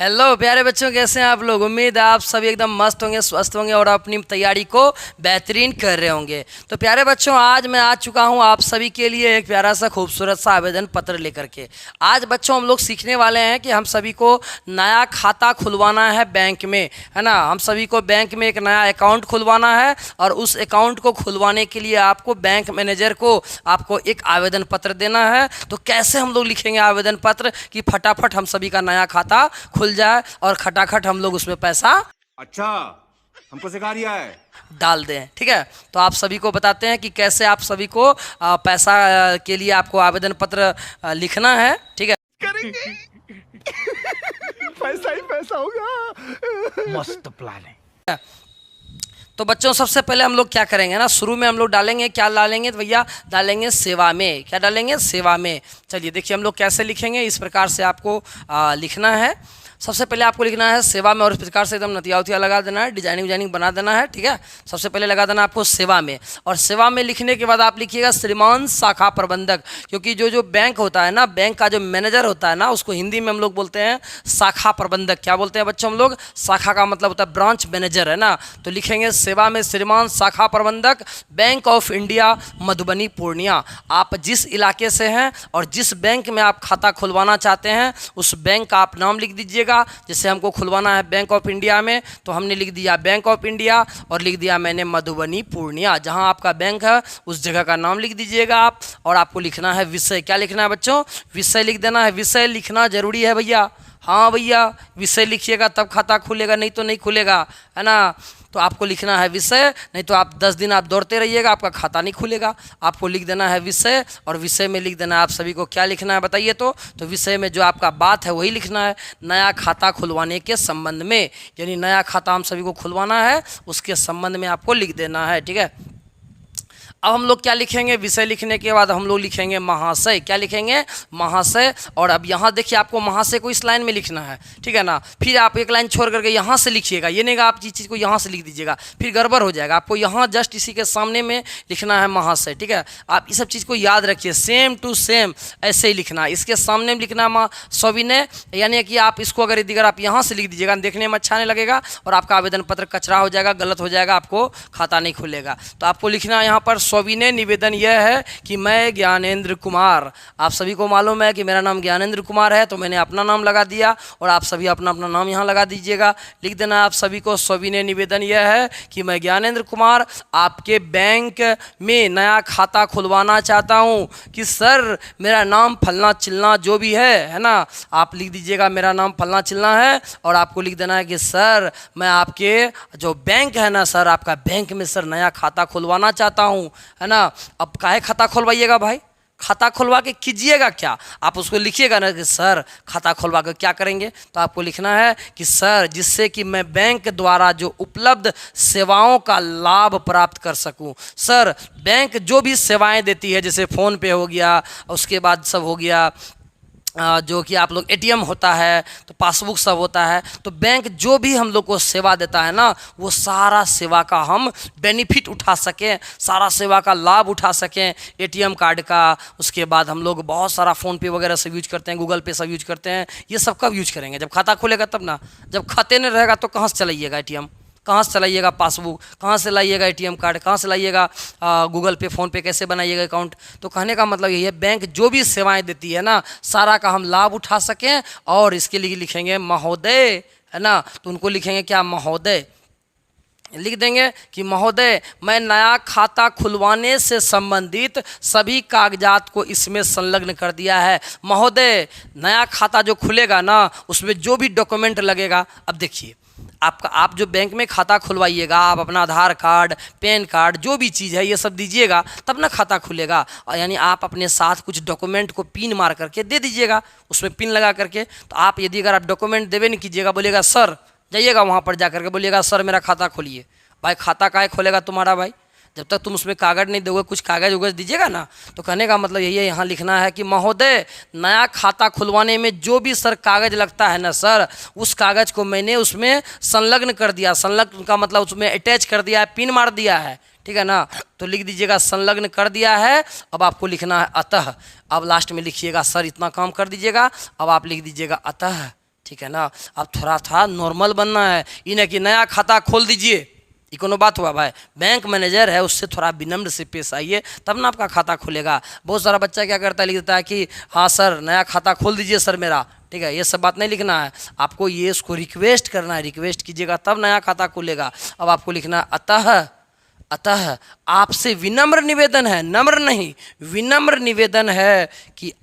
Hello प्यारे बच्चों, कैसे हैं आप लोग। उम्मीद है आप सभी एकदम मस्त होंगे, स्वस्थ होंगे और अपनी तैयारी को बेहतरीन कर रहे होंगे। तो प्यारे बच्चों, आज मैं आ चुका हूं आप सभी के लिए एक प्यारा सा खूबसूरत सा आवेदन पत्र लेकर के। आज बच्चों हम लोग सीखने वाले हैं कि हम सभी को नया खाता खुलवाना है बैंक में, है ना। हम सभी को बैंक में एक नया अकाउंट खुलवाना है और उस अकाउंट को खुलवाने के लिए आपको बैंक मैनेजर को आपको एक आवेदन पत्र देना है। तो कैसे हम लोग लिखेंगे आवेदन पत्र कि फटाफट हम सभी का नया खाता खुल जाए और खटाखट हम लोग उसमें पैसा अच्छा, हमको सिखा रिया है। डाल दें। ठीक है, तो आप सभी को बताते हैं कि कैसे आप सभी को पैसा के लिए आपको आवेदन पत्र लिखना है। ठीक है, करेंगे पैसा ही पैसा होगा। मस्त प्लान है। तो बच्चों सबसे पहले हम लोग क्या करेंगे ना, शुरू में हम लोग डालेंगे, क्या डालेंगे तो भैया डालेंगे सेवा में। क्या डालेंगे? सेवा में। चलिए देखिए हम लोग कैसे लिखेंगे, इस प्रकार से आपको लिखना है। सबसे पहले आपको लिखना है सेवा में और इस प्रकार से एकदम नतिया उतिया लगा देना है, डिजाइनिंग बना देना है। ठीक है, सबसे पहले लगा देना आपको सेवा में, और सेवा में लिखने के बाद आप लिखिएगा श्रीमान शाखा प्रबंधक, क्योंकि जो बैंक होता है ना, बैंक का जो मैनेजर होता है ना, उसको हिंदी में हम लोग बोलते हैं शाखा प्रबंधक। क्या बोलते हैं बच्चों हम लोग? शाखा का मतलब होता है ब्रांच मैनेजर, है ना। तो लिखेंगे सेवा में श्रीमान शाखा प्रबंधक, bank of India, Madhubani, Purnia. आप जिस इलाके से हैं और जिस बैंक में आप खाता खुलवाना चाहते हैं उस बैंक का आप नाम लिख दीजिएगा। जैसे हमको खुलवाना है बैंक ऑफ इंडिया में, तो हमने लिख दिया बैंक ऑफ इंडिया और लिख दिया मैंने मधुबनी, पूर्णिया। जहां आपका बैंक है उस जगह का नाम लिख दीजिएगा आप। और आपको लिखना है विषय। क्या लिखना है बच्चों? विषय लिख देना है। विषय लिखना जरूरी है भैया। हाँ भैया, विषय लिखिएगा तब खाता खुलेगा, नहीं तो नहीं खुलेगा, है ना। तो आपको लिखना है विषय, नहीं तो आप 10 दिन आप दौड़ते रहिएगा, आपका खाता नहीं खुलेगा। आपको लिख देना है विषय, और विषय में लिख देना है आप सभी को क्या लिखना है बताइए। तो विषय में जो आपका बात है वही लिखना है, नया खाता खुलवाने के संबंध में, यानी नया खाता हम सभी को खुलवाना है उसके संबंध में आपको लिख देना है। ठीक है, अब हम लोग क्या लिखेंगे? विषय लिखने के बाद हम लोग लिखेंगे महाशय। क्या लिखेंगे? महाशय। और अब यहाँ देखिए आपको महाशय को इस लाइन में लिखना है, ठीक है ना। फिर आप एक लाइन छोड़ करके यहाँ से लिखिएगा, ये नहीं आप चीज़ को यहाँ से लिख दीजिएगा, फिर गड़बड़ हो जाएगा। आपको यहाँ जस्ट इसी के सामने में लिखना है महाशय। ठीक है, आप इस सब चीज़ को याद रखिए, सेम टू सेम ऐसे ही लिखना है। इसके सामने में लिखना है सविनय, यानी कि आप इसको अगर आप यहाँ से लिख दीजिएगा देखने में अच्छा नहीं लगेगा और आपका आवेदन पत्र कचरा हो जाएगा, गलत हो जाएगा, आपको खाता नहीं खुलेगा। तो आपको लिखना है यहाँ पर सविनय निवेदन यह है कि मैं ज्ञानेंद्र कुमार, आप सभी को मालूम है कि मेरा नाम ज्ञानेंद्र कुमार है, तो मैंने अपना नाम लगा दिया और आप सभी अपना अपना नाम यहाँ लगा दीजिएगा। लिख देना आप सभी को सविनय निवेदन यह है कि मैं ज्ञानेंद्र कुमार आपके बैंक में नया खाता खुलवाना चाहता हूँ कि सर मेरा नाम फलना चिलना जो भी है ना, आप लिख दीजिएगा मेरा नाम फलना चिलना है। और आपको लिख देना है कि सर मैं आपके जो बैंक है ना सर, आपका बैंक में सर नया खाता खुलवाना चाहता हूँ, है ना। अब काहे खाता खुलवाइएगा भाई? खाता खुलवा के कीजिएगा क्या? आप उसको लिखिएगा ना कि सर खाता खुलवा के क्या करेंगे। तो आपको लिखना है कि सर जिससे कि मैं बैंक द्वारा जो उपलब्ध सेवाओं का लाभ प्राप्त कर सकूं। सर बैंक जो भी सेवाएं देती है, जैसे फ़ोन पे हो गया, उसके बाद सब हो गया जो कि आप लोग एटीएम होता है, तो पासबुक सब होता है, तो बैंक जो भी हम लोग को सेवा देता है ना, वो सारा सेवा का हम बेनिफिट उठा सकें, सारा सेवा का लाभ उठा सकें। एटीएम कार्ड का, उसके बाद हम लोग बहुत सारा फ़ोन पे वगैरह सब यूज करते हैं, गूगल पे सब यूज करते हैं। ये सब कब यूज करेंगे? जब खाता खुलेगा तब ना। जब खाते नहीं रहेगा तो कहाँ से चलाइएगा एटीएम, कहाँ से चलाइएगा पासबुक, कहाँ से लाइएगा एटीएम कार्ड, कहाँ से लाइएगा गूगल पे, फ़ोन पे कैसे बनाइएगा अकाउंट। तो कहने का मतलब यही है, बैंक जो भी सेवाएं देती है ना, सारा का हम लाभ उठा सकें। और इसके लिए लिखेंगे महोदय, है ना। तो उनको लिखेंगे क्या? महोदय लिख देंगे कि महोदय मैं नया खाता खुलवाने से संबंधित सभी कागजात को इसमें संलग्न कर दिया है। महोदय नया खाता जो खुलेगा ना, उसमें जो भी डॉक्यूमेंट लगेगा, अब देखिए आप जो बैंक में खाता खुलवाइएगा, आप अपना आधार कार्ड, पैन कार्ड, जो भी चीज़ है ये सब दीजिएगा तब ना खाता खुलेगा। और यानी आप अपने साथ कुछ डॉक्यूमेंट को पिन मार करके दे दीजिएगा, उसमें पिन लगा करके। तो आप यदि अगर आप डॉक्यूमेंट देवे नहीं कीजिएगा, बोलिएगा सर, जाइएगा वहाँ पर जा करके बोलिएगा सर मेरा खाता खोलिए। भाई खाता काहे खोलेगा तुम्हारा भाई? जब तक तुम उसमें कागज नहीं दोगे, कुछ कागज उगज दीजिएगा ना। तो कहने का मतलब यही है, यहाँ लिखना है कि महोदय नया खाता खुलवाने में जो भी सर कागज लगता है ना सर, उस कागज को मैंने उसमें संलग्न कर दिया। संलग्न का मतलब उसमें अटैच कर दिया है, पिन मार दिया है, ठीक है ना। तो लिख दीजिएगा संलग्न कर दिया है। अब आपको लिखना है अतः। अब लास्ट में लिखिएगा सर इतना काम कर दीजिएगा। अब आप लिख दीजिएगा अतः ठीक है ना। अब थोड़ा था नॉर्मल बनना है, इन्हें कि नया खाता खोल दीजिए, ये कोनो बात हुआ भाई। बैंक मैनेजर है उससे थोड़ा विनम्र से पेश आइए, तब ना आपका खाता खुलेगा। बहुत सारा बच्चा क्या करता है, लिख देता है कि हाँ सर नया खाता खोल दीजिए सर मेरा, ठीक है। ये सब बात नहीं लिखना है आपको, ये उसको रिक्वेस्ट करना है, रिक्वेस्ट कीजिएगा तब नया खाता खुलेगा। अब आपको लिखना है अतः आपसे विनम्र निवेदन है, नम्र नहीं, विनम्र निवेदन है कि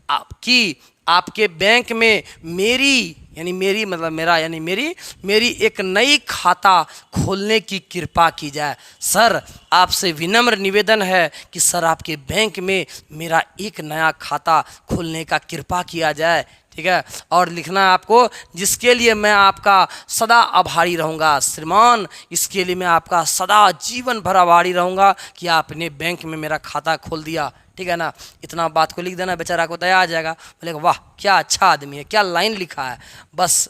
आपके बैंक में मेरी यानी मेरी मतलब मेरा यानी मेरी एक नई खाता खोलने की कृपा की जाए। सर आपसे विनम्र निवेदन है कि सर आपके बैंक में मेरा एक नया खाता खोलने का कृपा किया जाए, ठीक है। और लिखना है आपको, जिसके लिए मैं आपका सदा आभारी रहूँगा श्रीमान, इसके लिए मैं आपका सदा जीवन भर आभारी रहूँगा कि आपने बैंक में मेरा खाता खोल दिया, ठीक है ना। इतना बात को लिख देना, बेचारा को दया आ जाएगा, बोलेगा वाह क्या अच्छा आदमी है, क्या लाइन लिखा है, बस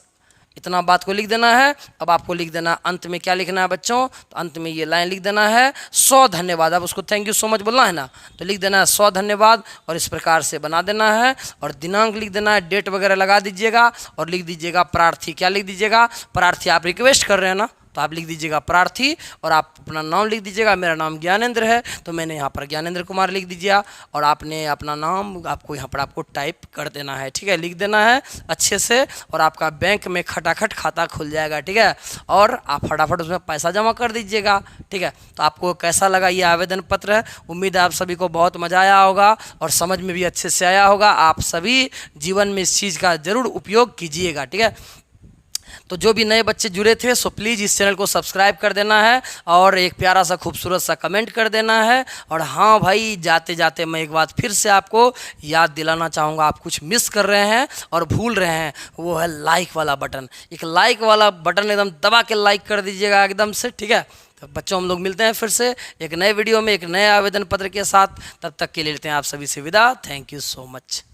इतना बात को लिख देना है। अब आपको लिख देना अंत में क्या लिखना है बच्चों, तो अंत में ये लाइन लिख देना है 100 धन्यवाद। अब उसको थैंक यू सो मच बोलना है ना, तो लिख देना है 100 धन्यवाद और इस प्रकार से बना देना है। और दिनांक लिख देना है, डेट वगैरह लगा दीजिएगा और लिख दीजिएगा प्रार्थी। क्या लिख दीजिएगा, प्रार्थी। आप रिक्वेस्ट कर रहे हैं ना, तो आप लिख दीजिएगा प्रार्थी और आप अपना नाम लिख दीजिएगा। मेरा नाम ज्ञानेंद्र है तो मैंने यहाँ पर ज्ञानेंद्र कुमार लिख दीजिए और आपने अपना नाम आपको यहाँ पर आपको टाइप कर देना है, ठीक है, लिख देना है अच्छे से और आपका बैंक में खटाखट खाता खुल जाएगा, ठीक है। और आप फटाफट उसमें पैसा जमा कर दीजिएगा, ठीक है। तो आपको कैसा लगा ये आवेदन पत्र है, उम्मीद है आप सभी को बहुत मज़ा आया होगा और समझ में भी अच्छे से आया होगा। आप सभी जीवन में इस चीज़ का ज़रूर उपयोग कीजिएगा, ठीक है। तो जो भी नए बच्चे जुड़े थे सो प्लीज़ इस चैनल को सब्सक्राइब कर देना है और एक प्यारा सा खूबसूरत सा कमेंट कर देना है। और हाँ भाई, जाते जाते मैं एक बात फिर से आपको याद दिलाना चाहूँगा, आप कुछ मिस कर रहे हैं और भूल रहे हैं, वो है लाइक वाला बटन। एक लाइक वाला बटन एकदम दबा के लाइक कर दीजिएगा एकदम से, ठीक है। तो बच्चों हम लोग मिलते हैं फिर से एक नए वीडियो में एक नए आवेदन पत्र के साथ, तब तक के लिए लेते हैं आप सभी से विदा। Thank you so much.